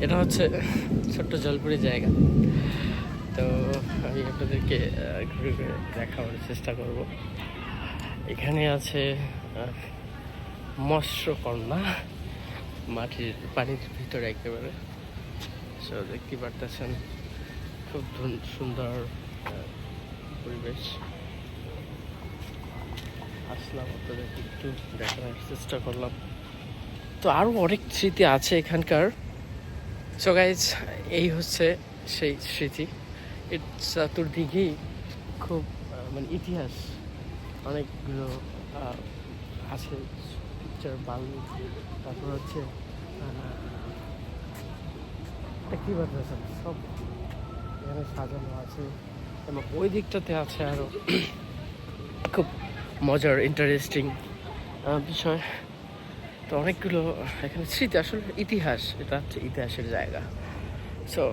এটা হচ্ছে ছোট্ট জলপুরি জায়গা। তো আমি আপনাদেরকে ঘুরে ঘুরে দেখাবার চেষ্টা করব। এখানে আছে মৎস্যকন্যা, মাটির পানির ভিতরে একেবারে। সো দেখতে পারতেছেন খুব সুন্দর পরিবেশ। আসলাম, আপনাদেরকে একটু দেখানোর চেষ্টা করলাম। তো আরও অনেক স্মৃতি আছে এখানকার। সো গাইজ, এই হচ্ছে সেই স্মৃতি। চতুর্দিকেই খুব মানে ইতিহাস অনেকগুলো আছে, পিকচার বালু, তারপর হচ্ছে কি বলতেছেন সব এখানে সাজানো আছে। এবং ওই দিকটাতে আছে আরও খুব মজার ইন্টারেস্টিং বিষয়। তো অনেকগুলো এখানে স্মৃতি, আসলে ইতিহাস, এটা হচ্ছে ইতিহাসের জায়গা। সো